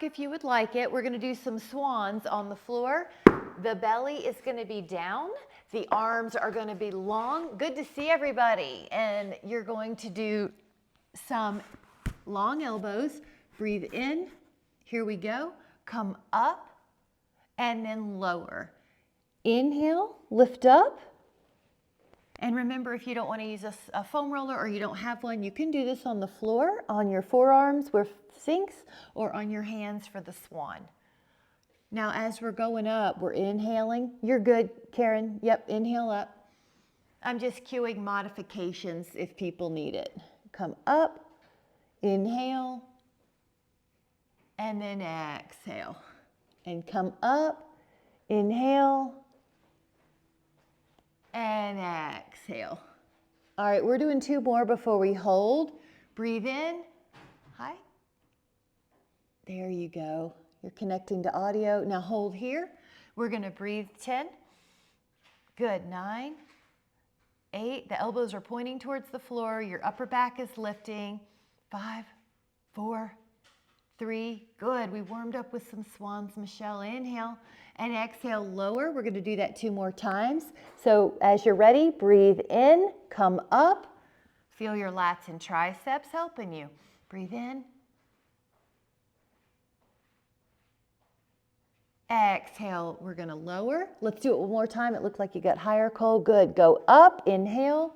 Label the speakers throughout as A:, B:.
A: if you would like it. We're going to do some swans on the floor. The belly is going to be down. The arms are going to be long. Good to see everybody. And you're going to do some long elbows. Breathe in. Here we go. Come up and then lower. Inhale, lift up. And remember, if you don't want to use a foam roller or you don't have one, you can do this on the floor, on your forearms where sinks, or on your hands for the swan. Now, as we're going up, we're inhaling. You're good, Karen. Yep, inhale up. I'm just cueing modifications if people need it. Come up, inhale, and then exhale. And come up, inhale, and exhale. All right, we're doing 2 more before we hold. Breathe in. Hi. There you go. You're connecting to audio. Now hold here. We're going to breathe 10. Good. 9, 8. The elbows are pointing towards the floor. Your upper back is lifting. 5, 4, 3. Good. We warmed up with some swans. Michelle, inhale and exhale, lower. We're going to do that 2 more times. So as you're ready, breathe in, come up. Feel your lats and triceps helping you. Breathe in. Exhale, we're going to lower. Let's do it one more time. It looked like you got higher, Cole. Good. Go up, inhale.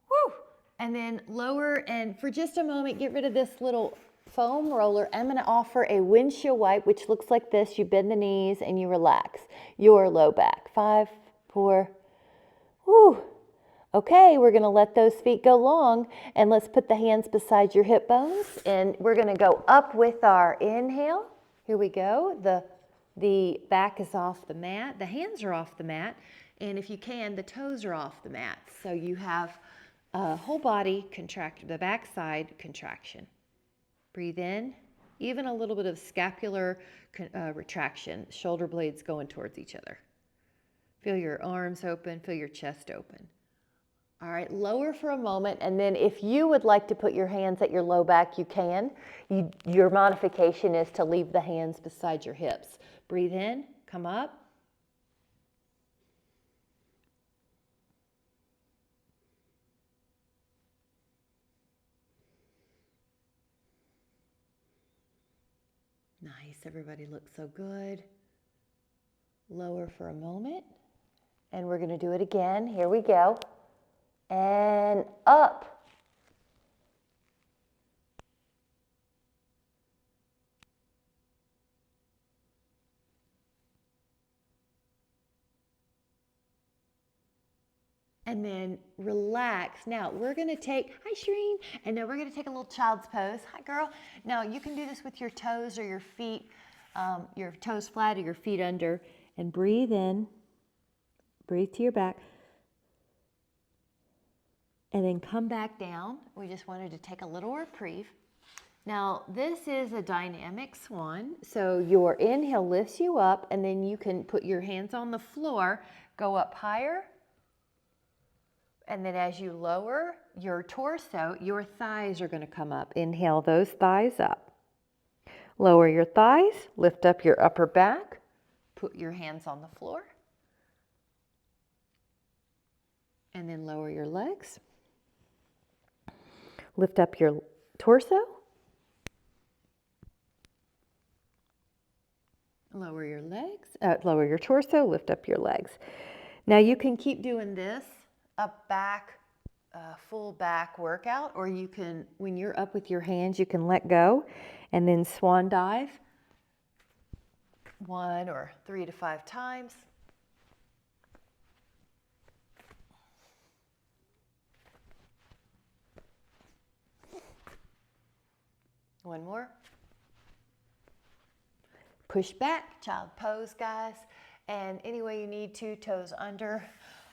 A: Woo! And then lower, and for just a moment, get rid of this little foam roller. I'm going to offer a windshield wipe, which looks like this. You bend the knees and you relax your low back. 5, 4, woo. Okay, we're going to let those feet go long, and let's put the hands beside your hip bones, and we're going to go up with our inhale. Here we go. The back is off the mat. The hands are off the mat, and if you can, the toes are off the mat. So you have a whole body contract, the back side contraction. Breathe in. Even a little bit of scapular retraction, shoulder blades going towards each other. Feel your arms open, feel your chest open. All right, lower for a moment, and then if you would like to put your hands at your low back, you can. Your modification is to leave the hands beside your hips. Breathe in, come up. Nice, everybody looks so good. Lower for a moment, and we're gonna do it again. Here we go. And up. And then relax. Now we're gonna take, hi Shireen, and then we're gonna take a little child's pose. Hi girl. Now you can do this with your toes or your feet, your toes flat or your feet under, and breathe in, breathe to your back. And then come back down. We just wanted to take a little reprieve. Now, this is a dynamic swan. So your inhale lifts you up, and then you can put your hands on the floor, go up higher. And then as you lower your torso, your thighs are going to come up. Inhale those thighs up. Lower your thighs, lift up your upper back, put your hands on the floor. And then lower your legs. Lift up your torso. Lower your legs, lower your torso, lift up your legs. Now you can keep doing this up back, full back workout, or you can, when you're up with your hands, you can let go and then swan dive 1 or 3 to 5 times. One more. Push back, child pose, guys. And any way you need to, toes under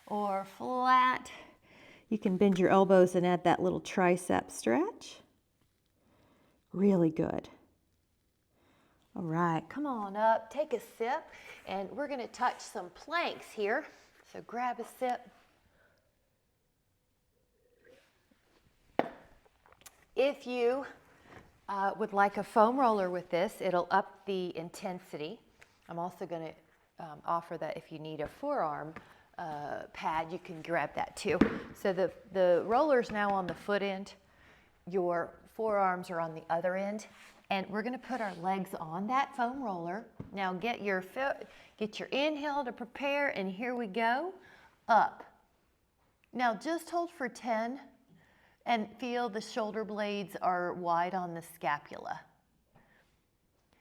A: or flat. You can bend your elbows and add that little tricep stretch. Really good. All right, come on up, take a sip, and we're gonna touch some planks here. So grab a sip. If you would like a foam roller with this, it'll up the intensity. I'm also going to offer that if you need a forearm pad, you can grab that too. So the roller's now on the foot end. Your forearms are on the other end. And we're going to put our legs on that foam roller. Now get your inhale to prepare, and here we go. Up. Now just hold for 10 and feel the shoulder blades are wide on the scapula.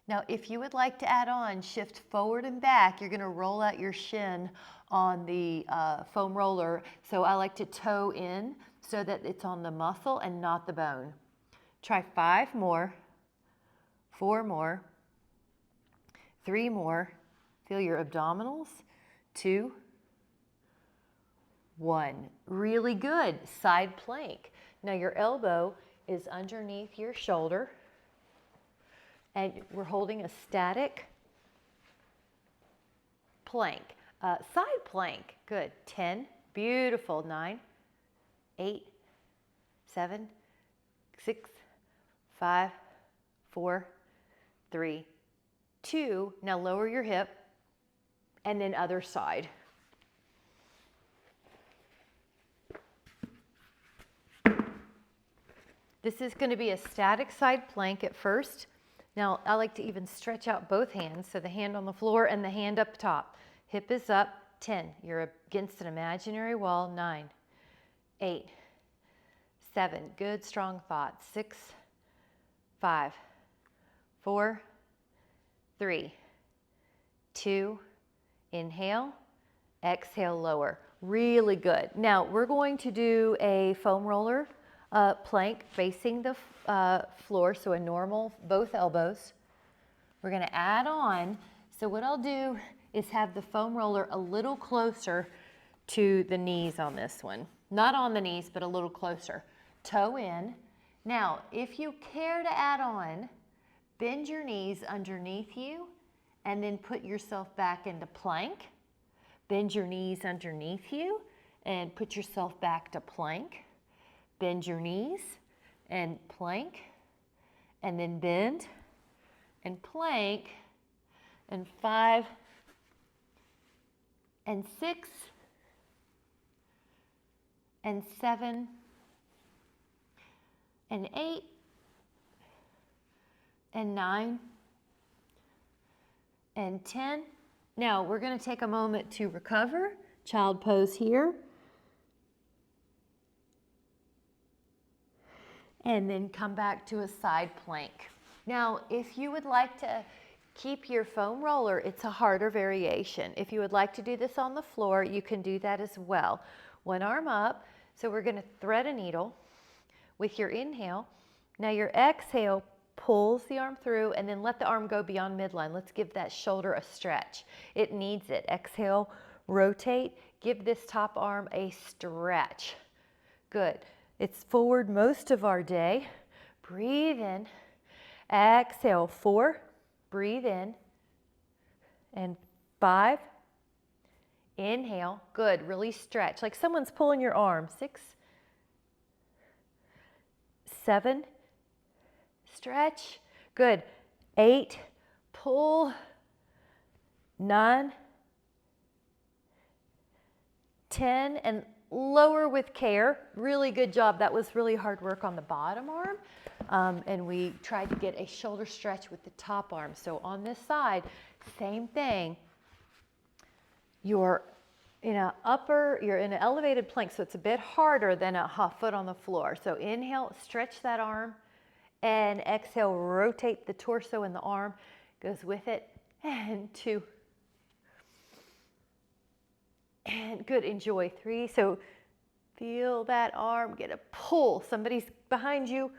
A: Now if you would like to add on, shift forward and back. You're going to roll out your shin on the foam roller. So I like to toe in so that it's on the muscle and not the bone. Try 5 more. 4 more, 3 more, feel your abdominals, 2, 1. Really good, side plank. Now your elbow is underneath your shoulder and we're holding a static plank. Side plank, good, 10, beautiful, 9, 8, 7, 6, 5, 4, 3, 2, now lower your hip, and then other side. This is going to be a static side plank at first. Now I like to even stretch out both hands, so the hand on the floor and the hand up top. Hip is up, 10, you're against an imaginary wall, 9, 8, 7, good strong thoughts, 6, 5, 4, 3, 2, inhale, exhale, lower. Really good. Now we're going to do a foam roller plank facing the floor, so a normal, both elbows. We're going to add on, so what I'll do is have the foam roller a little closer to the knees on this one. Not on the knees, but a little closer. Toe in. Now, if you care to add on, bend your knees underneath you and then put yourself back into plank. Bend your knees underneath you and put yourself back to plank. Bend your knees and plank, and then bend and plank, and 5 and 6 and 7 and 8 and 9 and 10. Now we're going to take a moment to recover. Child pose here. And then come back to a side plank. Now, if you would like to keep your foam roller, it's a harder variation. If you would like to do this on the floor, you can do that as well. One arm up. So we're going to thread a needle with your inhale. Now your exhale pulls the arm through and then let the arm go beyond midline. Let's give that shoulder a stretch. It needs it. Exhale, rotate. Give this top arm a stretch. Good. It's forward most of our day. Breathe in. Exhale, 4. Breathe in. And 5. Inhale. Good. Really stretch. Like someone's pulling your arm. 6. 7. Stretch. Good. 8. Pull. 9. 10. And lower with care. Really good job. That was really hard work on the bottom arm. And we tried to get a shoulder stretch with the top arm. So on this side, same thing. You're in an elevated plank, so it's a bit harder than a foot on the floor. So inhale, stretch that arm, and exhale, rotate the torso and the arm goes with it. And 2. And good, enjoy. 3. So feel that arm, get a pull. Somebody's behind you,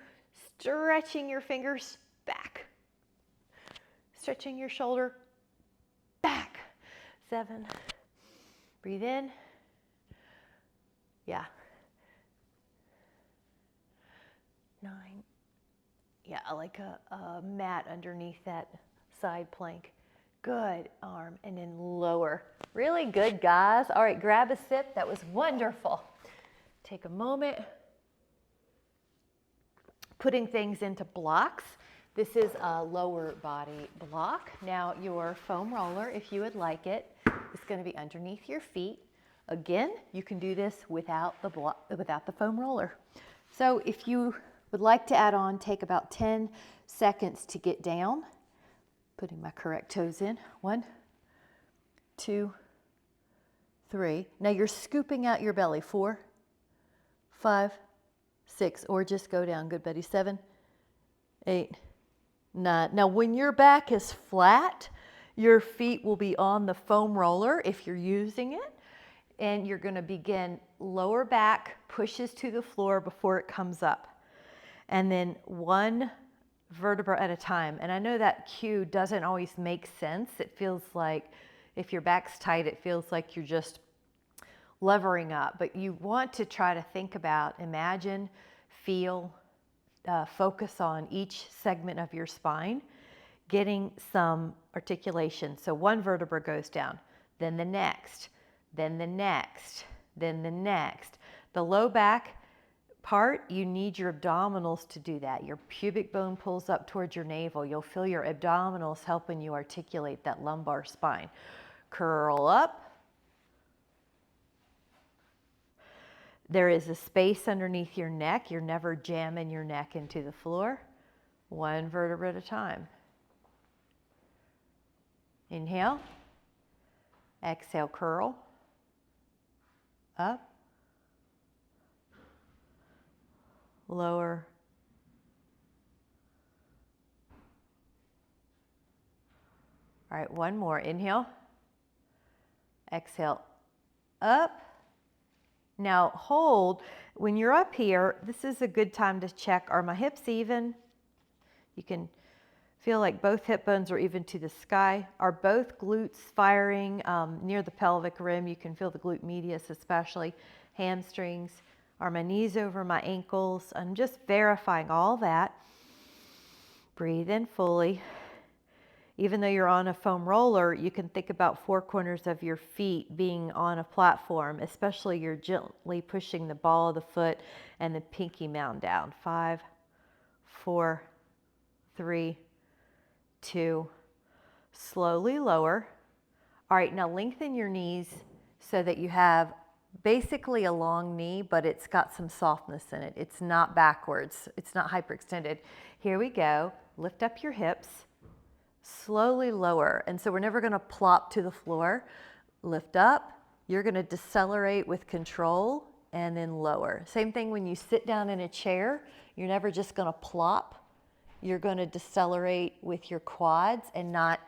A: stretching your fingers back. Stretching your shoulder back. 7. Breathe in. Yeah. 9. Yeah, I like a mat underneath that side plank. Good, arm, and then lower. Really good, guys. All right, grab a sip. That was wonderful. Take a moment putting things into blocks. This is a lower body block. Now your foam roller, if you would like it, is going to be underneath your feet. Again, you can do this without the foam roller. So if you would like to add on, take about 10 seconds to get down. Putting my correct toes in. 1, 2, 3. Now you're scooping out your belly. 4, 5, 6, or just go down. Good, Betty. 7, 8, 9. Now when your back is flat, your feet will be on the foam roller if you're using it. And you're going to begin lower back pushes to the floor before it comes up. And then one vertebra at a time. And I know that cue doesn't always make sense. It feels like if your back's tight, it feels like you're just levering up. But you want to try to think about, imagine, feel, focus on each segment of your spine, getting some articulation. So one vertebra goes down, then the next, then the next, then the next. The low back part, you need your abdominals to do that. Your pubic bone pulls up towards your navel. You'll feel your abdominals helping you articulate that lumbar spine. Curl up. There is a space underneath your neck. You're never jamming your neck into the floor. One vertebra at a time. Inhale. Exhale, curl. Up. Lower. All right, one more. Inhale. Exhale. Up. Now hold. When you're up here, this is a good time to check, are my hips even? You can feel like both hip bones are even to the sky. Are both glutes firing near the pelvic rim? You can feel the glute medius especially. Hamstrings. Are my knees over my ankles? I'm just verifying all that. Breathe in fully. Even though you're on a foam roller, you can think about 4 corners of your feet being on a platform, especially you're gently pushing the ball of the foot and the pinky mound down. 5, 4, 3, 2. Slowly lower. All right, now lengthen your knees so that you have basically a long knee, but it's got some softness in it. It's not backwards. It's not hyperextended. Here we go. Lift up your hips. Slowly lower. And so we're never going to plop to the floor. Lift up. You're going to decelerate with control and then lower. Same thing when you sit down in a chair. You're never just going to plop. You're going to decelerate with your quads and not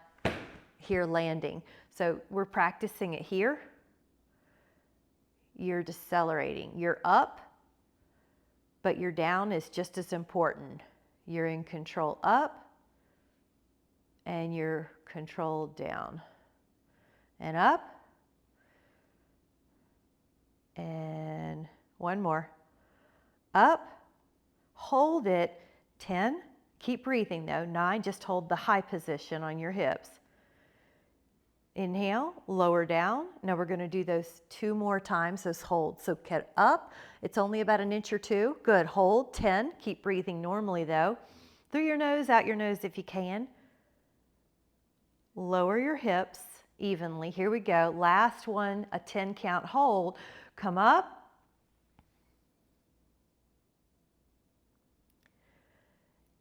A: here landing. So we're practicing it here. You're decelerating. You're up, but your down is just as important. You're in control up, and you're controlled down. And up, and one more. Up, hold it, 10. Keep breathing though, 9. Just hold the high position on your hips. Inhale, lower down. Now we're going to do those 2 more times, those holds. So get up. It's only about an inch or 2. Good. Hold, 10. Keep breathing normally though. Through your nose, out your nose if you can. Lower your hips evenly. Here we go. Last one, a 10 count hold. Come up.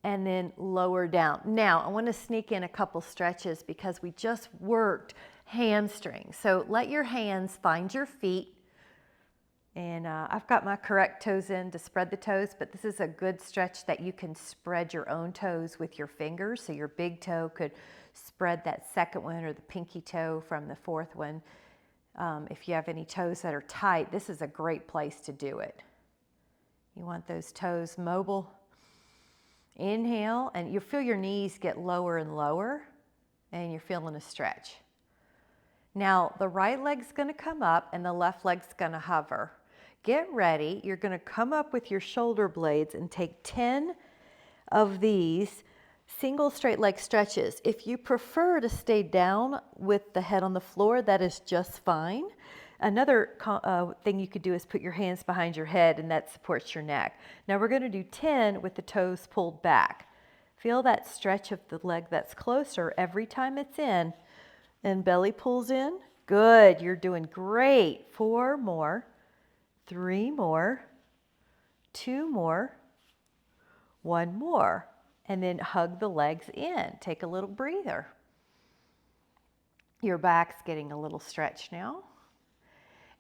A: And then lower down. Now, I want to sneak in a couple stretches because we just worked hamstrings. So let your hands find your feet. And I've got my correct toes in to spread the toes, but this is a good stretch that you can spread your own toes with your fingers. So your big toe could spread that second one or the pinky toe from the fourth one. If you have any toes that are tight, this is a great place to do it. You want those toes mobile. Inhale, and you feel your knees get lower and lower, and you're feeling a stretch. Now, the right leg's going to come up, and the left leg's going to hover. Get ready. You're going to come up with your shoulder blades and take 10 of these single straight leg stretches. If you prefer to stay down with the head on the floor, that is just fine. Another thing you could do is put your hands behind your head, and that supports your neck. Now we're going to do 10 with the toes pulled back. Feel that stretch of the leg that's closer every time it's in, and belly pulls in. Good, you're doing great. 4 more, 3 more, 2 more, 1 more, and then hug the legs in. Take a little breather. Your back's getting a little stretch now.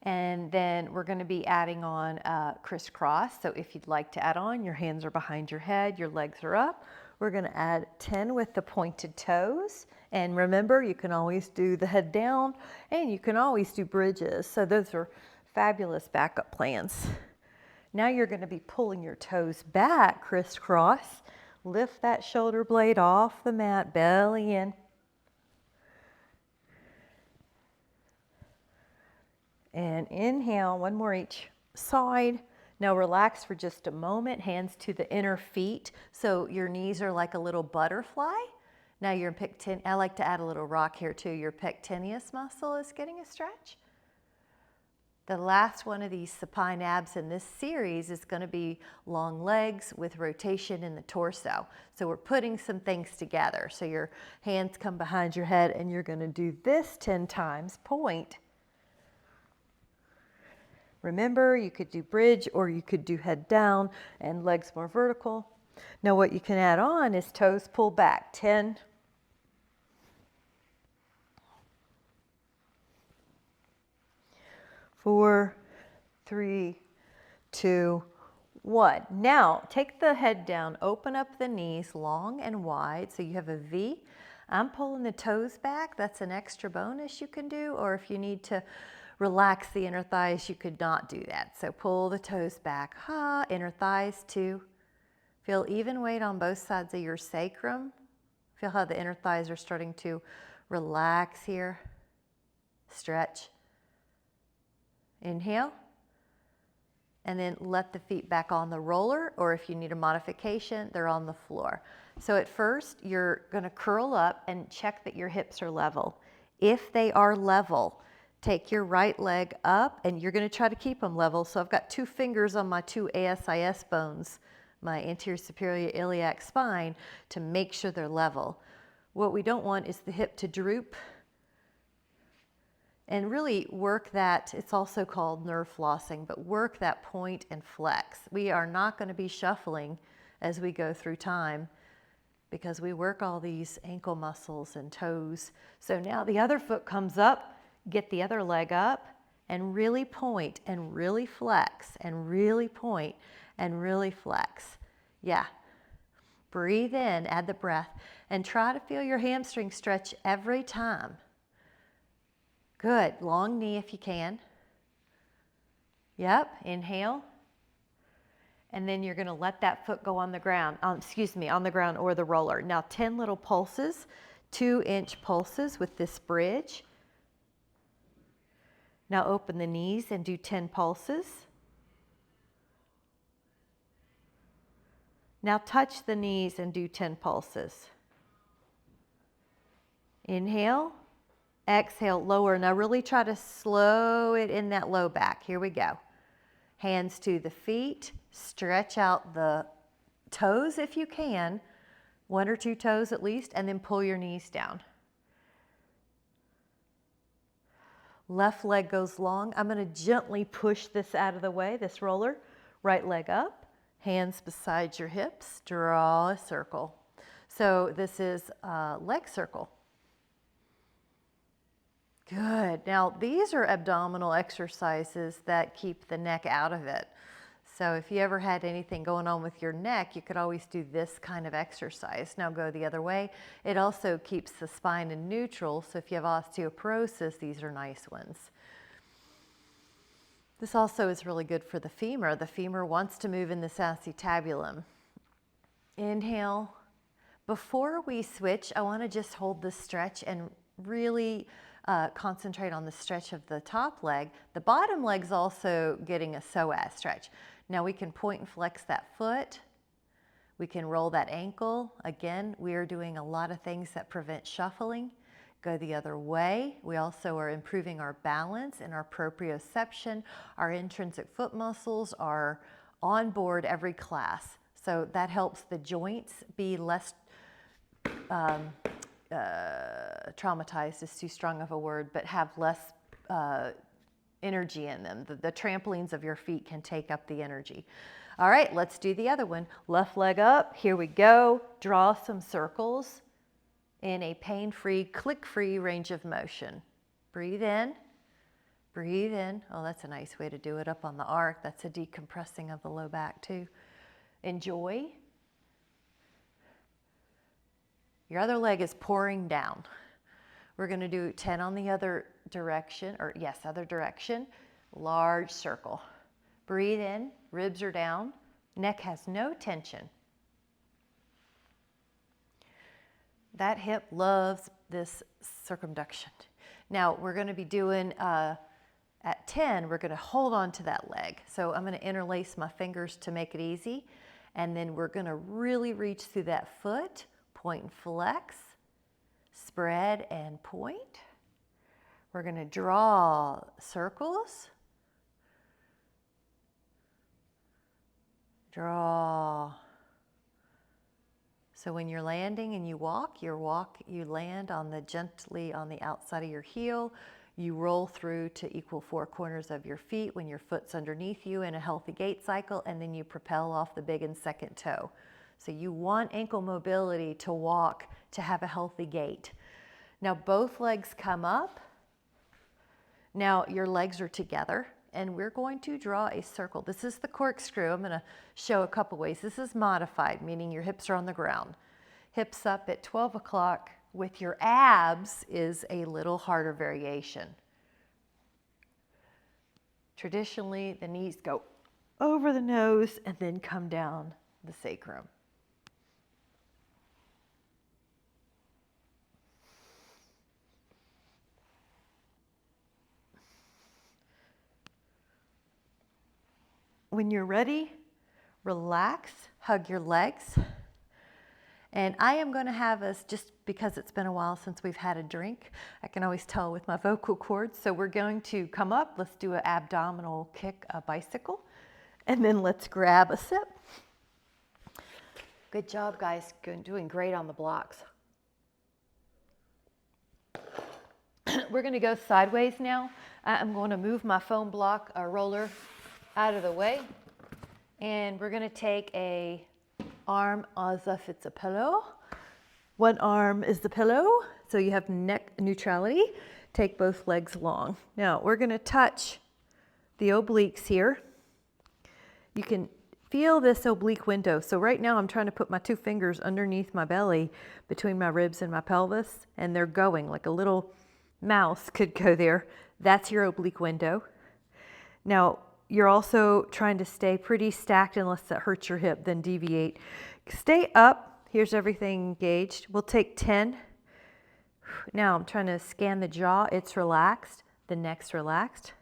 A: And then we're going to be adding on crisscross. So if you'd like to add on, your hands are behind your head, your legs are up. We're going to add 10 with the pointed toes. And remember, you can always do the head down, and you can always do bridges. So those are fabulous backup plans. Now you're going to be pulling your toes back, crisscross. Lift that shoulder blade off the mat, belly in. And inhale, 1 more each side. Now relax for just a moment, hands to the inner feet. So your knees are like a little butterfly. Now your I like to add a little rock here too. Your pectineus muscle is getting a stretch. The last one of these supine abs in this series is going to be long legs with rotation in the torso. So we're putting some things together. So your hands come behind your head, and you're going to do this 10 times, point. Remember, you could do bridge, or you could do head down and legs more vertical. Now what you can add on is toes pull back. 10. 4, 3, 2, 1. Now take the head down, open up the knees long and wide so you have a V. I'm pulling the toes back. That's an extra bonus you can do, or if you need to relax the inner thighs, you could not do that. So pull the toes back, inner thighs 2. Feel even weight on both sides of your sacrum. Feel how the inner thighs are starting to relax here. Stretch. Inhale. And then let the feet back on the roller, or if you need a modification, they're on the floor. So at first, you're going to curl up and check that your hips are level. If they are level, take your right leg up, and you're going to try to keep them level. So I've got 2 fingers on my 2 ASIS bones, my anterior superior iliac spine, to make sure they're level. What we don't want is the hip to droop, and really work that. It's also called nerve flossing, but work that point and flex. We are not going to be shuffling as we go through time, because we work all these ankle muscles and toes. So now the other foot comes up. Get the other leg up and really point and really flex and really point and really flex. Yeah. Breathe in, add the breath, and try to feel your hamstring stretch every time. Good. Long knee if you can. Yep. Inhale. And then you're going to let that foot go on the ground. On the ground or the roller. Now 10 little pulses, 2-inch pulses with this bridge. Now open the knees and do 10 pulses. Now touch the knees and do 10 pulses. Inhale, exhale, lower. Now really try to slow it in that low back. Here we go. Hands to the feet, stretch out the toes if you can, 1 or 2 toes at least, and then pull your knees down. Left leg goes long. I'm going to gently push this out of the way, this roller. Right leg up, hands beside your hips, draw a circle. So this is a leg circle. Good. Now these are abdominal exercises that keep the neck out of it. So if you ever had anything going on with your neck, you could always do this kind of exercise. Now go the other way. It also keeps the spine in neutral, so if you have osteoporosis, these are nice ones. This also is really good for the femur. The femur wants to move in this acetabulum. Inhale. Before we switch, I want to just hold this stretch and really concentrate on the stretch of the top leg. The bottom leg's also getting a psoas stretch. Now we can point and flex that foot. We can roll that ankle. Again, we are doing a lot of things that prevent shuffling. Go the other way. We also are improving our balance and our proprioception. Our intrinsic foot muscles are on board every class. So that helps the joints be less traumatized is too strong of a word, but have less energy in them. The trampolines of your feet can take up the energy. All right, let's do the other one. Left leg up, here we go. Draw some circles in a pain-free, click-free range of motion. Breathe in, breathe in. Oh, that's a nice way to do it up on the arc. That's a decompressing of the low back too. Enjoy. Your other leg is pouring down. We're going to do 10 on the other direction, or yes, other direction. Large circle. Breathe in, ribs are down, neck has no tension. That hip loves this circumduction. Now we're going to be doing, at 10, we're going to hold on to that leg. So I'm going to interlace my fingers to make it easy. And then we're going to really reach through that foot, point and flex, spread and point. We're going to draw circles. Draw. So when you're landing and you land gently on the outside of your heel. You roll through to equal 4 corners of your feet when your foot's underneath you in a healthy gait cycle, and then you propel off the big and second toe. So you want ankle mobility to walk, to have a healthy gait. Now both legs come up. Now your legs are together, and we're going to draw a circle. This is the corkscrew. I'm going to show a couple ways. This is modified, meaning your hips are on the ground. Hips up at 12 o'clock with your abs is a little harder variation. Traditionally, the knees go over the nose and then come down the sacrum. When you're ready, relax, hug your legs. And I am going to have us, just because it's been a while since we've had a drink, I can always tell with my vocal cords. So we're going to come up, let's do an abdominal kick, a bicycle, and then let's grab a sip. Good job, guys. Doing great on the blocks. We're going to go sideways now. I'm going to move my foam block roller out of the way. And we're going to take a arm as if it's a pillow. One arm is the pillow, so you have neck neutrality. Take both legs long. Now we're going to touch the obliques here. You can feel this oblique window. So right now I'm trying to put my 2 fingers underneath my belly, between my ribs and my pelvis, and they're going like a little mouse could go there. That's your oblique window. Now you're also trying to stay pretty stacked unless that hurts your hip, then deviate. Stay up. Here's everything engaged. We'll take 10. Now I'm trying to scan the jaw. It's relaxed. The neck's relaxed.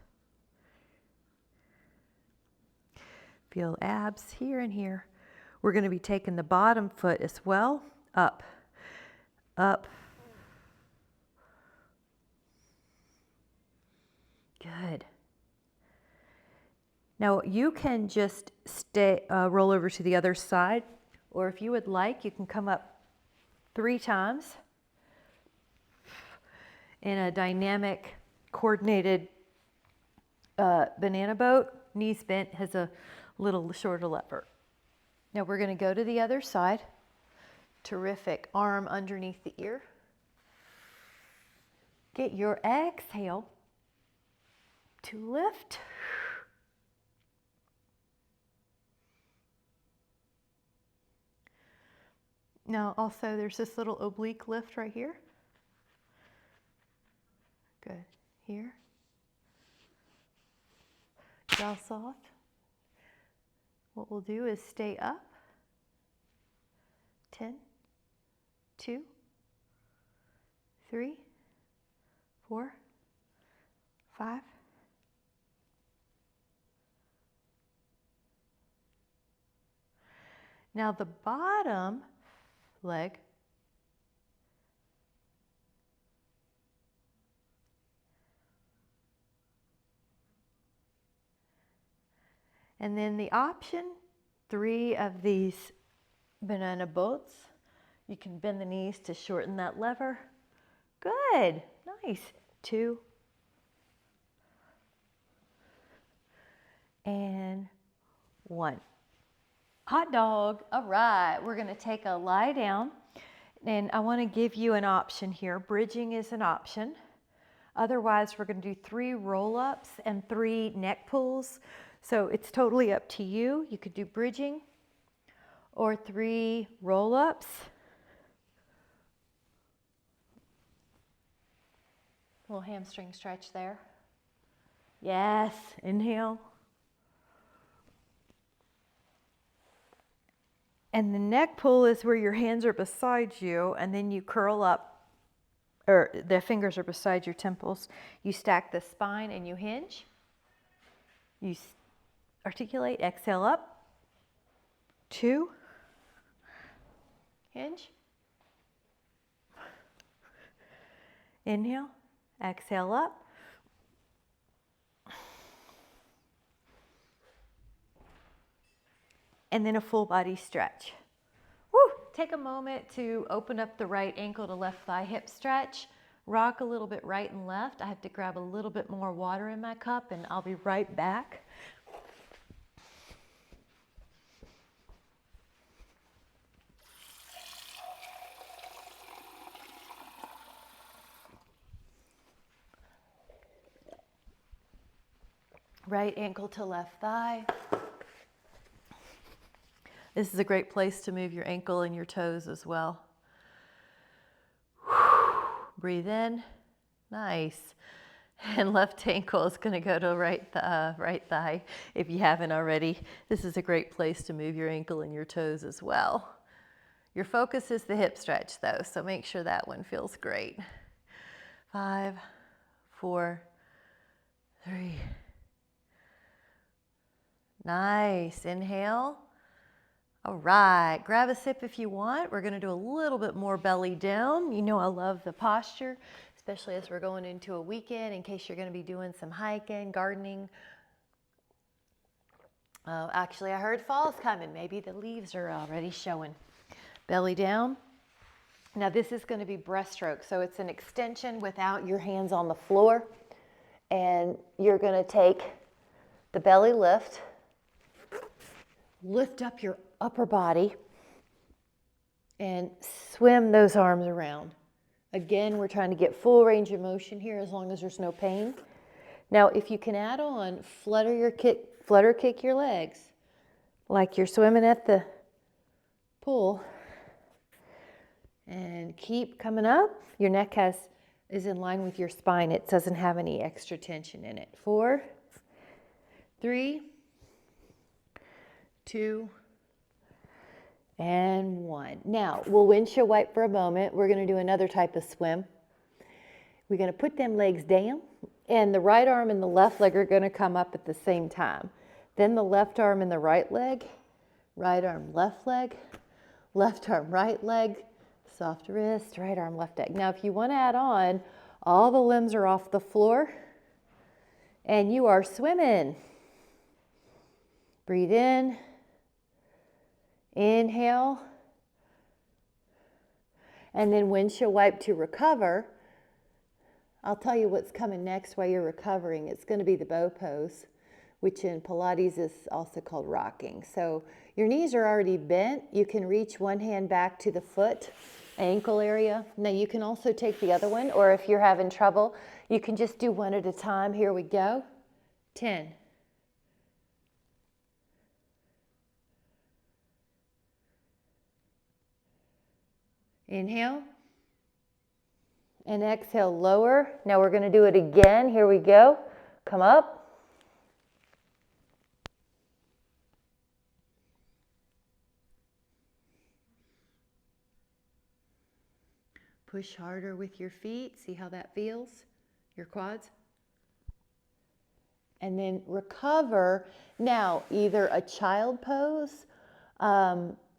A: Feel abs here and here. We're going to be taking the bottom foot as well. Up, up. Good. Now you can just roll over to the other side, or if you would like, you can come up 3 times in a dynamic, coordinated banana boat. Knees bent, has a little shorter lever. Now we're going to go to the other side. Terrific. Arm underneath the ear. Get your exhale to lift. Now also there's this little oblique lift right here. Good. Here. Jaw soft. What we'll do is stay up. 10, 2, 3, 4, 5. Now the bottom leg And then the option, 3 of these banana boats. You can bend the knees to shorten that lever. Good, nice. 2. And 1. Hot dog. All right, we're gonna take a lie down. And I wanna give you an option here. Bridging is an option. Otherwise, we're gonna do 3 roll-ups and 3 neck pulls. So it's totally up to you. You could do bridging or 3 roll-ups. Little hamstring stretch there. Yes, inhale. And the neck pull is where your hands are beside you and then you curl up, or the fingers are beside your temples. You stack the spine and you hinge. You articulate, exhale up. 2. Hinge. Inhale, exhale up. And then a full body stretch. Woo! Take a moment to open up the right ankle to left thigh hip stretch. Rock a little bit right and left. I have to grab a little bit more water in my cup and I'll be right back. Right ankle to left thigh. This is a great place to move your ankle and your toes as well. Breathe in. Nice. And left ankle is going to go to right thigh if you haven't already. This is a great place to move your ankle and your toes as well. Your focus is the hip stretch though, so make sure that one feels great. 5, 4, 3. Nice. Inhale. All right, grab a sip if you want. We're gonna do a little bit more belly down. You know I love the posture, especially as we're going into a weekend in case you're gonna be doing some hiking, gardening. Oh, actually I heard fall's coming. Maybe the leaves are already showing. Belly down. Now this is gonna be breaststroke. So it's an extension without your hands on the floor. And you're gonna take the belly lift, lift up your upper body and swim those arms around. Again, we're trying to get full range of motion here as long as there's no pain. Now, if you can add on, flutter kick your legs like you're swimming at the pool and keep coming up. Your neck is in line with your spine. It doesn't have any extra tension in it. 4, 3, 2, and 1. Now, we'll windshield wipe for a moment. We're going to do another type of swim. We're going to put them legs down, and the right arm and the left leg are going to come up at the same time. Then the left arm and the right leg, right arm, left leg, left arm, right leg, soft wrist, right arm, left leg. Now, if you want to add on, all the limbs are off the floor, and you are swimming. Breathe in. Inhale, and then windshield wipe to recover. I'll tell you what's coming next while you're recovering. It's going to be the bow pose, which in Pilates is also called rocking. So your knees are already bent. You can reach one hand back to the foot, ankle area. Now you can also take the other one, or if you're having trouble, you can just do one at a time. Here we go. 10. Inhale and exhale, lower. Now we're going to do it again. Here we go. Come up. Push harder with your feet. See how that feels? Your quads. And then recover. Now, either a child pose.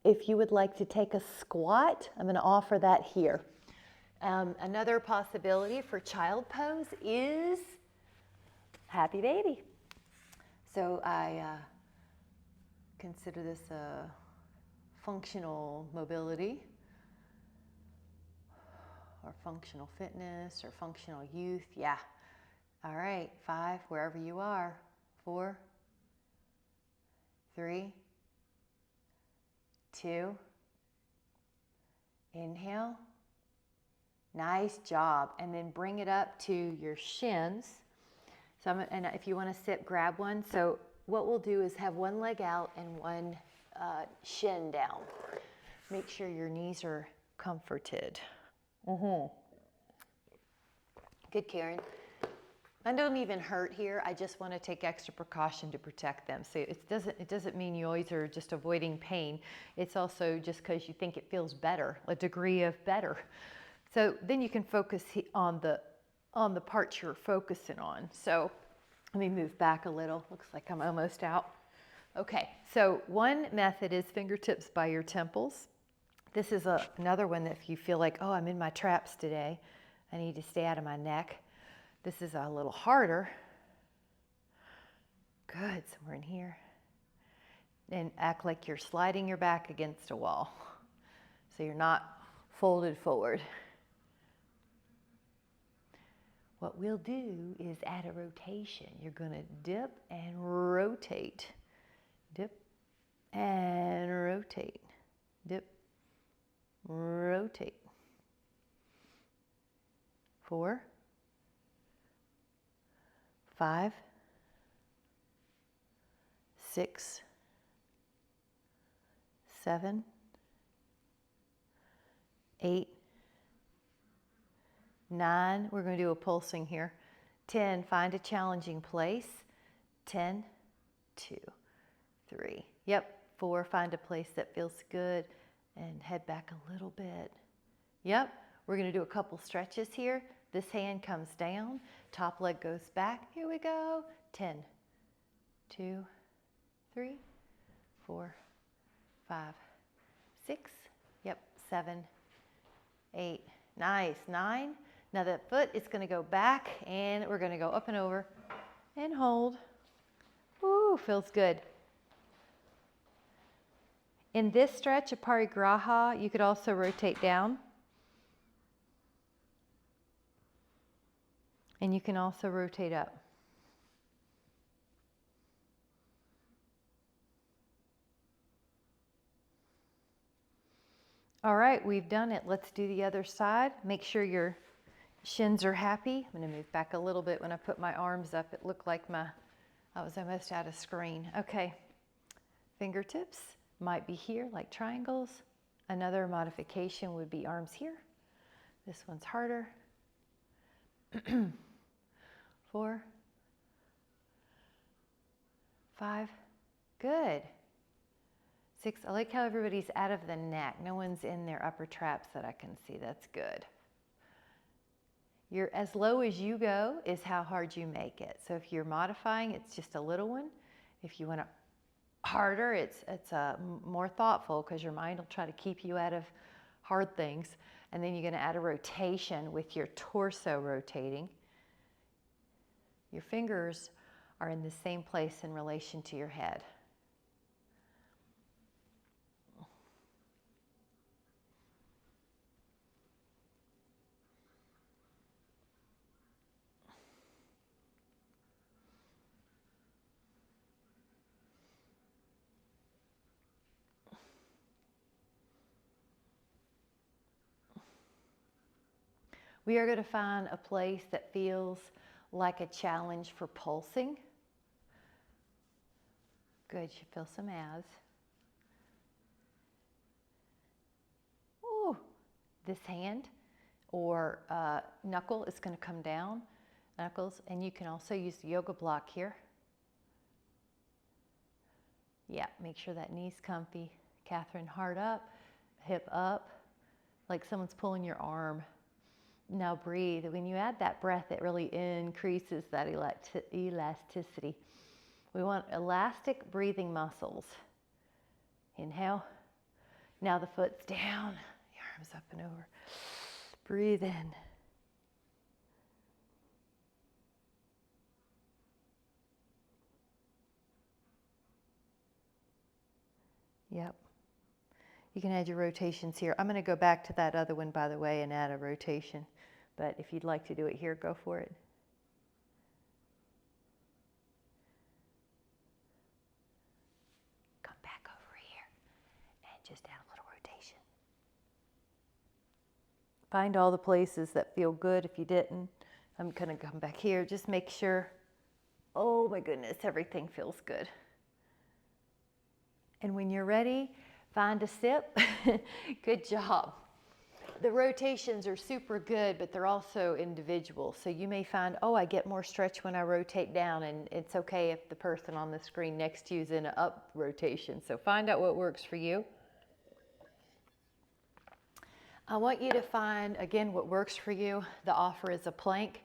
A: If you would like to take a squat, I'm going to offer that here. Another possibility for child pose is happy baby. So I consider this a functional mobility or functional fitness or functional youth. Yeah. All right, 5, wherever you are. 4, 3, 2, inhale. Nice job. And then bring it up to your shins. So and if you want to sit, grab one. So what we'll do is have one leg out and one shin down. Make sure your knees are comforted. Good, Karen. I don't even hurt here. I just want to take extra precaution to protect them. So it doesn't mean you always are just avoiding pain. It's also just because you think it feels better, a degree of better. So then you can focus on the parts you're focusing on. So let me move back a little. Looks like I'm almost out. Okay, so one method is fingertips by your temples. This is another one that if you feel like, oh, I'm in my traps today, I need to stay out of my neck. This is a little harder. Good, somewhere in here. And act like you're sliding your back against a wall. So you're not folded forward. What we'll do is add a rotation. You're going to dip and rotate. Dip and rotate. Dip, rotate. 4, 5, 6, 7, 8, 9. We're going to do a pulsing here. 10, find a challenging place. 10, 2, 3. Yep, 4, find a place that feels good and head back a little bit. Yep, we're going to do a couple stretches here. This hand comes down, top leg goes back. Here we go. 10, 2, 3, 4, 5, 6. Yep, 7, 8. Nice. 9. Now that foot is going to go back and we're going to go up and over and hold. Ooh, feels good. In this stretch of parigraha, you could also rotate down. And you can also rotate up. All right, we've done it. Let's do the other side. Make sure your shins are happy. I'm going to move back a little bit. When I put my arms up, it looked like I was almost out of screen. Okay, fingertips might be here like triangles. Another modification would be arms here. This one's harder. 4, 5, good. 6, I like how everybody's out of the neck. No one's in their upper traps that I can see. That's good. You're as low as you go is how hard you make it. So if you're modifying, it's just a little one. If you want it harder, it's more thoughtful because your mind will try to keep you out of hard things. And then you're going to add a rotation with your torso rotating. Your fingers are in the same place in relation to your head. We are going to find a place that feels like a challenge for pulsing. Good, you feel some abs. Ooh, this hand or knuckle is going to come down, knuckles, and you can also use the yoga block here. Yeah, make sure that knee's comfy. Catherine, heart up, hip up, like someone's pulling your arm. Now breathe. When you add that breath, it really increases that elasticity. We want elastic breathing muscles. Inhale. Now the foot's down, the arms up and over. Breathe in. Yep. You can add your rotations here. I'm going to go back to that other one, by the way, and add a rotation. But if you'd like to do it here, go for it. Come back over here and just add a little rotation. Find all the places that feel good. If you didn't, I'm going to come back here. Just make sure, oh my goodness, everything feels good. And when you're ready, find a sip. Good job. The rotations are super good, but they're also individual. So you may find, oh, I get more stretch when I rotate down, and it's okay if the person on the screen next to you is in an up rotation. So find out what works for you. I want you to find, again, what works for you. The offer is a plank.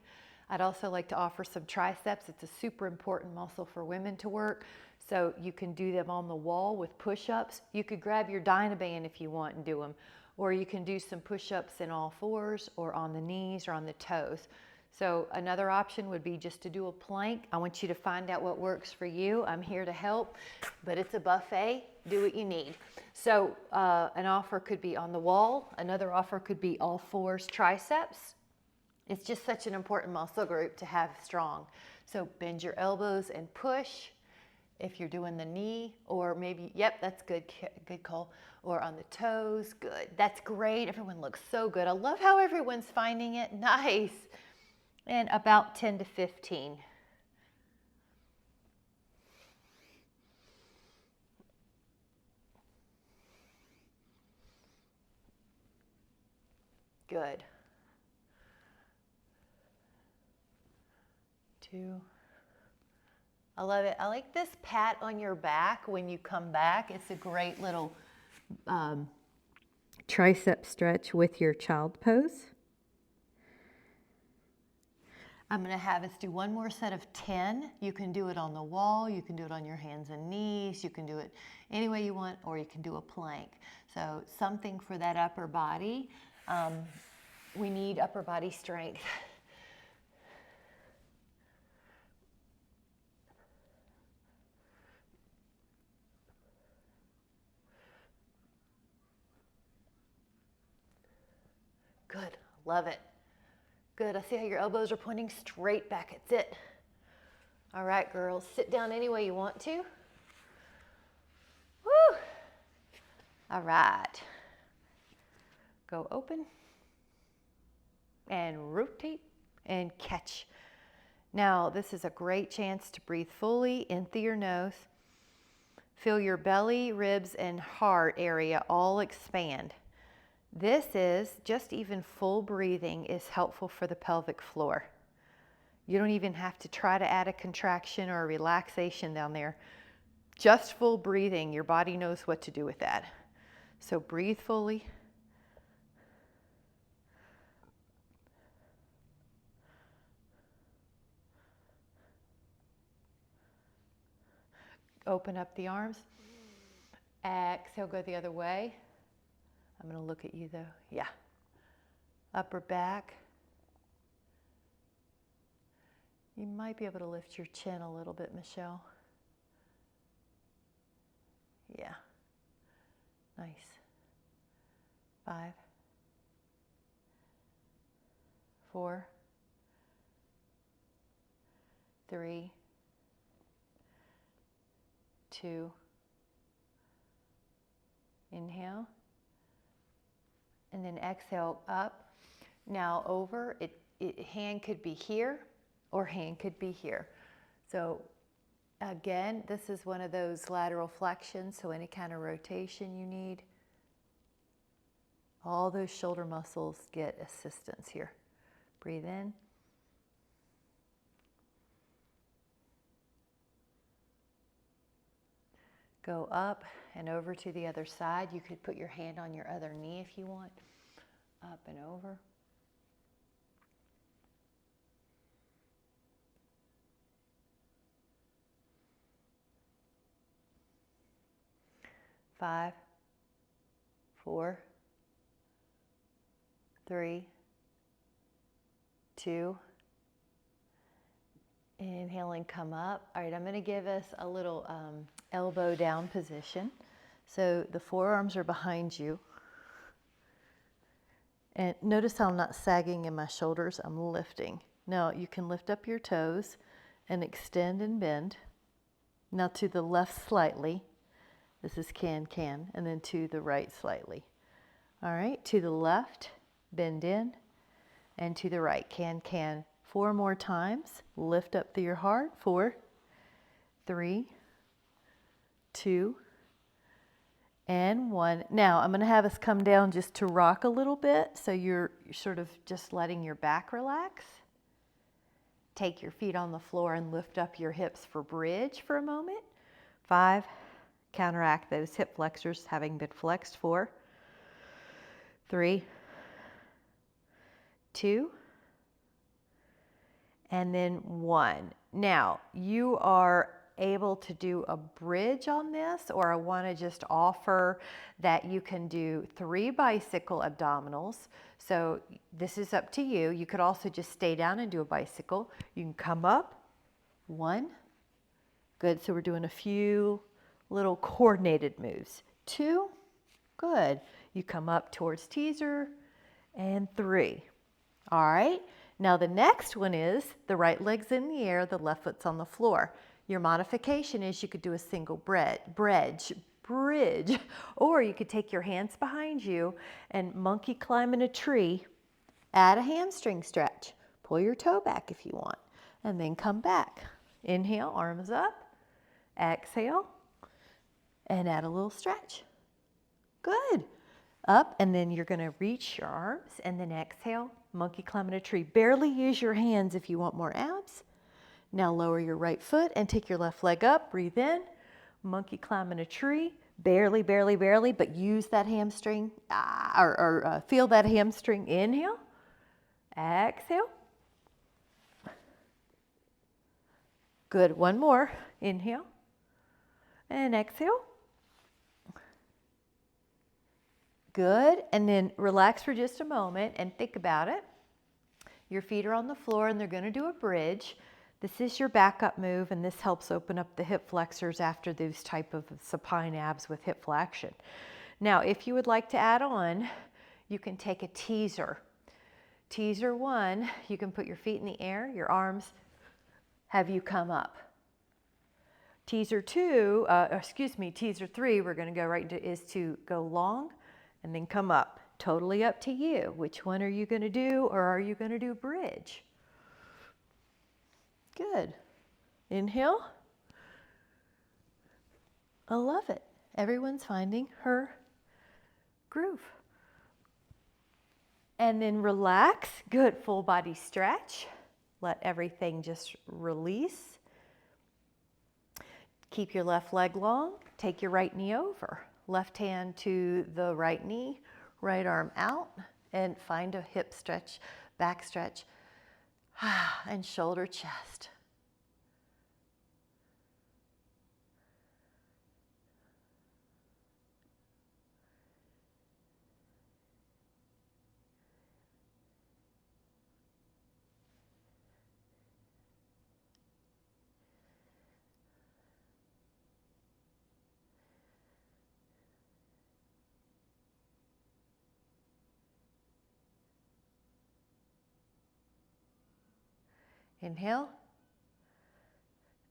A: I'd also like to offer some triceps. It's a super important muscle for women to work. So you can do them on the wall with push-ups. You could grab your Dynaband if you want and do them. Or you can do some push-ups in all fours or on the knees or on the toes. So another option would be just to do a plank. I want you to find out what works for you. I'm here to help, but it's a buffet. Do what you need. So an offer could be on the wall. Another offer could be all fours triceps. It's just such an important muscle group to have strong. So bend your elbows and push. If you're doing the knee, or maybe, yep, that's good, good call. Or on the toes, good. That's great. Everyone looks so good. I love how everyone's finding it. Nice. And about 10 to 15. Good. 2. I love it. I like this pat on your back when you come back. It's a great little tricep stretch with your child pose. I'm going to have us do one more set of 10. You can do it on the wall. You can do it on your hands and knees. You can do it any way you want, or you can do a plank. So something for that upper body. We need upper body strength. Good. Love it. Good. I see how your elbows are pointing straight back. It's it. All right, girls. Sit down any way you want to. Woo! All right. Go open and rotate and catch. Now, this is a great chance to breathe fully in through your nose. Feel your belly, ribs, and heart area all expand. This is, just even full breathing is helpful for the pelvic floor. You don't even have to try to add a contraction or a relaxation down there. Just full breathing, your body knows what to do with that. So breathe fully. Open up the arms. Exhale, go the other way. I'm going to look at you though. Yeah. Upper back. You might be able to lift your chin a little bit, Michelle. Yeah. Nice. 5, 4, 3, 2. Inhale. And then exhale up. Now over, hand could be here or hand could be here. So again, this is one of those lateral flexions, so any kind of rotation you need. All those shoulder muscles get assistance here. Breathe in. Go up and over to the other side. You could put your hand on your other knee if you want. Up and over. Five, 4, 3, 2. Inhale and come up. All right, I'm going to give us a little elbow down position. So the forearms are behind you. And notice how I'm not sagging in my shoulders, I'm lifting. Now you can lift up your toes and extend and bend. Now to the left slightly. This is can, and then to the right slightly. All right, to the left, bend in, and to the right, can. 4 more times. Lift up through your heart. 4, 3, 2, and 1. Now I'm going to have us come down just to rock a little bit, so you're sort of just letting your back relax. Take your feet on the floor and lift up your hips for bridge for a moment. 5, counteract those hip flexors having been flexed. 4, 3, 2, and then 1. Now you are able to do a bridge on this, or I want to just offer that you can do 3 bicycle abdominals. So this is up to you. You could also just stay down and do a bicycle. You can come up. 1. Good. So we're doing a few little coordinated moves. 2. Good. You come up towards teaser. And 3. All right. Now the next one is the right leg's in the air, the left foot's on the floor. Your modification is you could do a single bridge, or you could take your hands behind you and monkey climb in a tree, add a hamstring stretch, pull your toe back if you want, and then come back. Inhale, arms up, exhale, and add a little stretch. Good. Up, and then you're going to reach your arms, and then exhale, monkey climb in a tree. Barely use your hands if you want more abs. Now lower your right foot and take your left leg up. Breathe in, monkey climb in a tree. Barely, but use that hamstring, feel that hamstring. Inhale, exhale. Good, 1 more. Inhale, and exhale. Good, and then relax for just a moment and think about it. Your feet are on the floor and they're going to do a bridge. This is your backup move, and this helps open up the hip flexors after those type of supine abs with hip flexion. Now, if you would like to add on, you can take a teaser. Teaser 1, you can put your feet in the air, your arms have you come up. Teaser 3, we're going to go right into, is to go long and then come up. Totally up to you. Which one are you going to do, or are you going to do bridge? Good. Inhale. I love it. Everyone's finding her groove. And then relax. Good. Full body stretch. Let everything just release. Keep your left leg long. Take your right knee over. Left hand to the right knee. Right arm out. And find a hip stretch, back stretch. And shoulder, chest. Inhale.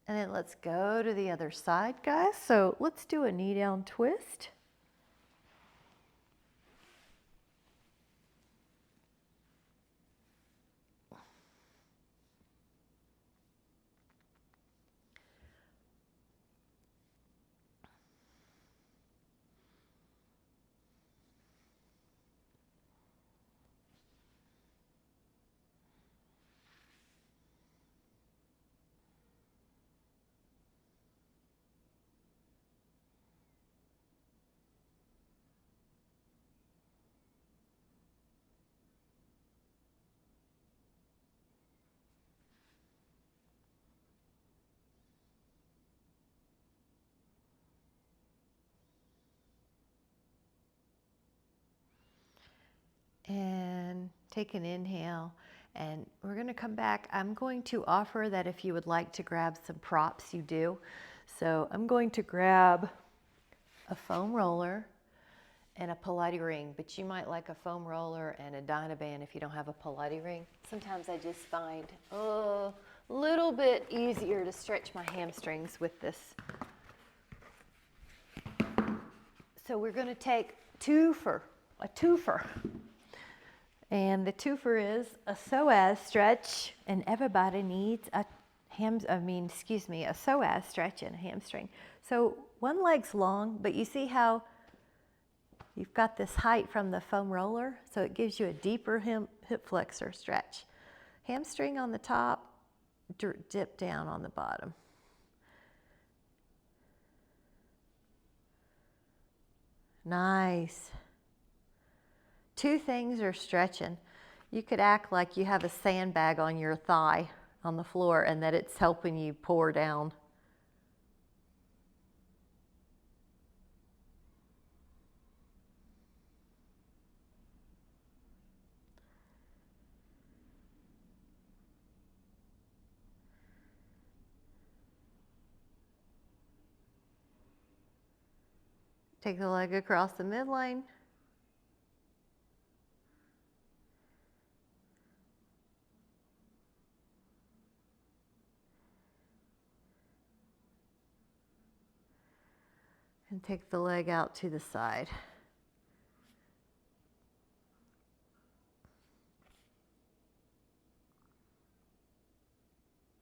A: And then let's go to the other side, guys. So let's do a knee down twist. And take an inhale, and we're going to come back. I'm going to offer that if you would like to grab some props, you do. So I'm going to grab a foam roller and a Pilates ring, but you might like a foam roller and a Dynaband if you don't have a Pilates ring. Sometimes I just find a little bit easier to stretch my hamstrings with this. So we're going to take a twofer. And the twofer is a psoas stretch, and everybody needs a psoas stretch and a hamstring. So one leg's long, but you see how you've got this height from the foam roller, so it gives you a deeper hip flexor stretch. Hamstring on the top, dip down on the bottom. Nice. Two things are stretching. You could act like you have a sandbag on your thigh on the floor and that it's helping you pour down. Take the leg across the midline. And take the leg out to the side.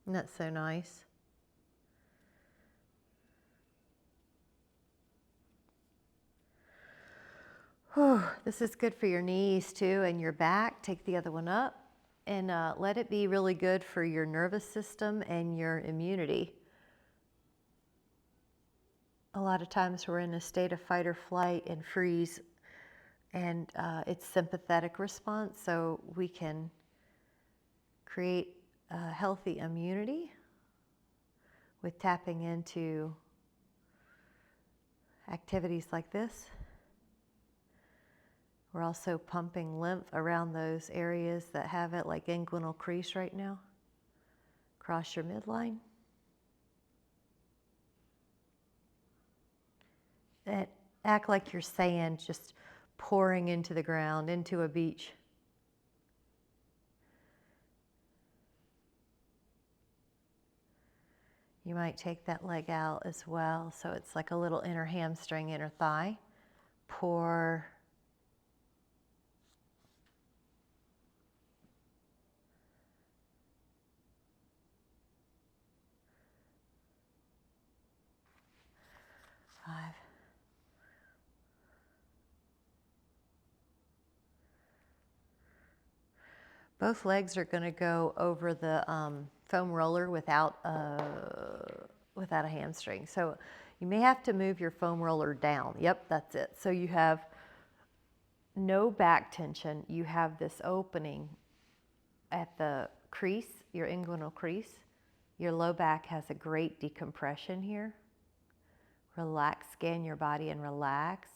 A: Isn't that so nice? Whew, this is good for your knees too and your back. Take the other one up and let it be really good for your nervous system and your immunity. A lot of times we're in a state of fight or flight and freeze, and it's sympathetic response, so we can create a healthy immunity with tapping into activities like this. We're also pumping lymph around those areas that have it, like inguinal crease right now. Cross your midline. And act like you're sand just pouring into the ground, into a beach. You might take that leg out as well, so it's like a little inner hamstring, inner thigh. Pour. Five. Both legs are going to go over the foam roller without a hamstring. So you may have to move your foam roller down. Yep, that's it. So you have no back tension. You have this opening at the crease, your inguinal crease. Your low back has a great decompression here. Relax, scan your body and relax.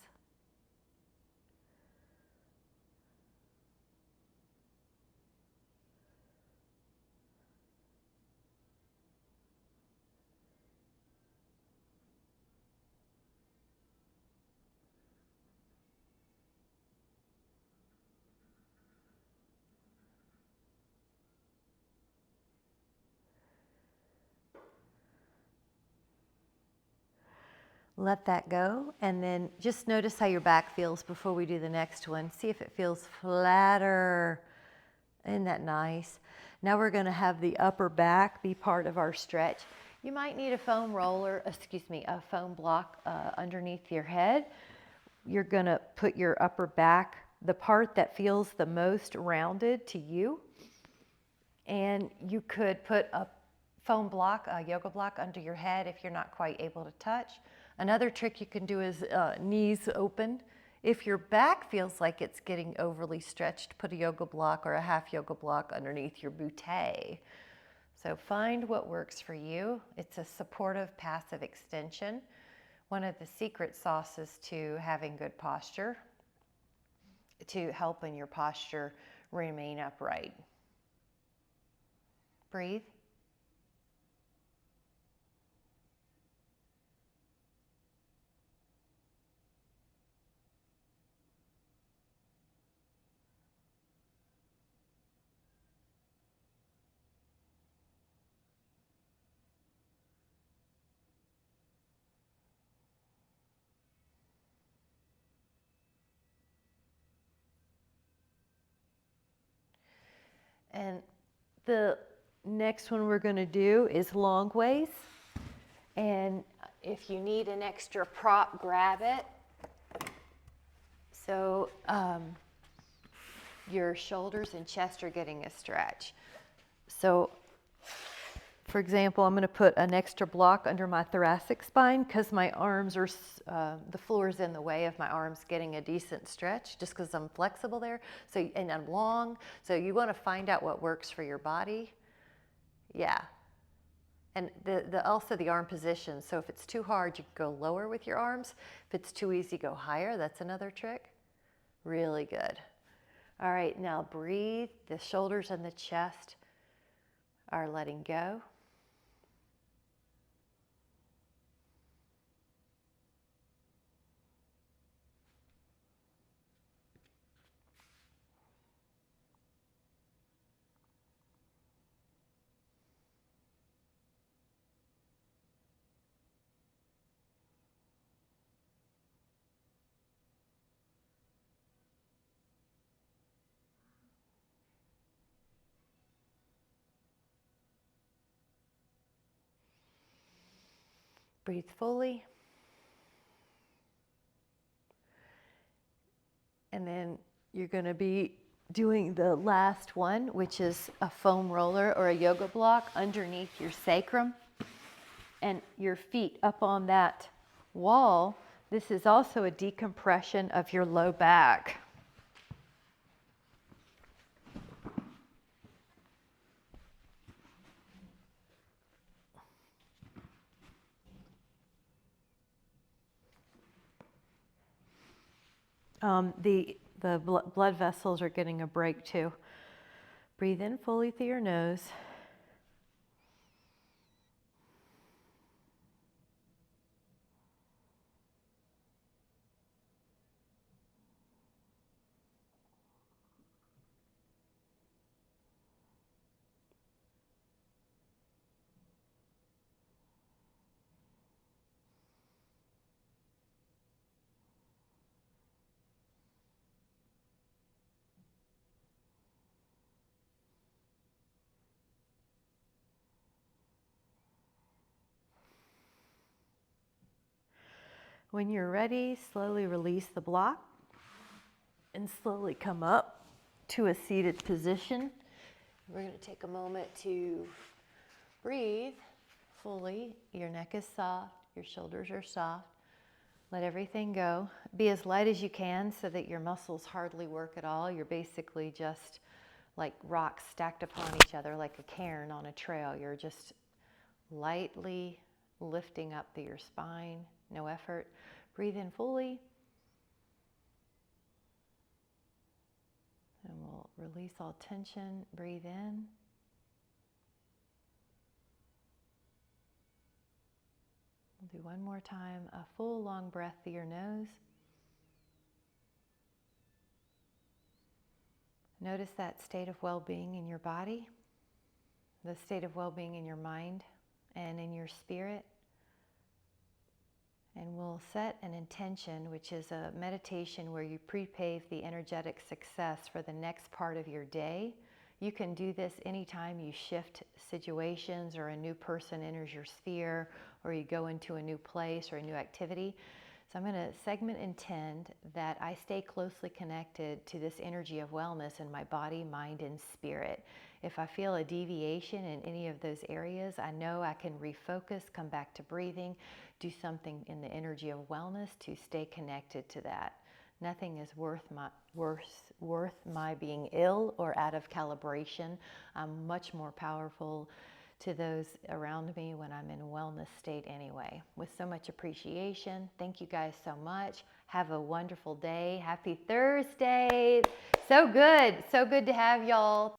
A: Let that go, and then just notice how your back feels before we do the next one. See if it feels flatter. Isn't that nice? Now we're going to have the upper back be part of our stretch. You might need a foam roller, a foam block underneath your head. You're going to put your upper back, the part that feels the most rounded to you, and you could put a foam block, a yoga block under your head if you're not quite able to touch. Another trick you can do is knees open. If your back feels like it's getting overly stretched, put a yoga block or a half yoga block underneath your bootay. So find what works for you. It's a supportive passive extension. One of the secret sauces to having good posture, to helping your posture remain upright. Breathe. And the next one we're going to do is long ways. And if you need an extra prop, grab it. So your shoulders and chest are getting a stretch. So for example, I'm going to put an extra block under my thoracic spine because my arms are, the floor is in the way of my arms getting a decent stretch just because I'm flexible there. So, and I'm long. So you want to find out what works for your body. Yeah. And also the arm position. So if it's too hard, you can go lower with your arms. If it's too easy, go higher. That's another trick. Really good. All right, now breathe. The shoulders and the chest are letting go. Breathe fully. And then you're going to be doing the last one, which is a foam roller or a yoga block underneath your sacrum and your feet up on that wall. This is also a decompression of your low back. The blood vessels are getting a break too. Breathe in fully through your nose. When you're ready, slowly release the block and slowly come up to a seated position. We're going to take a moment to breathe fully. Your neck is soft, your shoulders are soft. Let everything go. Be as light as you can so that your muscles hardly work at all. You're basically just like rocks stacked upon each other, like a cairn on a trail. You're just lightly lifting up through your spine, no effort. Breathe in fully. And we'll release all tension. Breathe in. We'll do one more time. A full long breath through your nose. Notice that state of well-being in your body, the state of well-being in your mind and in your spirit. And we'll set an intention, which is a meditation where you prepave the energetic success for the next part of your day. You can do this anytime you shift situations or a new person enters your sphere or you go into a new place or a new activity. So I'm going to segment intend that I stay closely connected to this energy of wellness in my body, mind, and spirit. If I feel a deviation in any of those areas, I know I can refocus, come back to breathing, do something in the energy of wellness to stay connected to that. Nothing is worth my being ill or out of calibration. I'm much more powerful to those around me when I'm in a wellness state anyway. With so much appreciation, thank you guys so much. Have a wonderful day. Happy Thursday. So good to have y'all.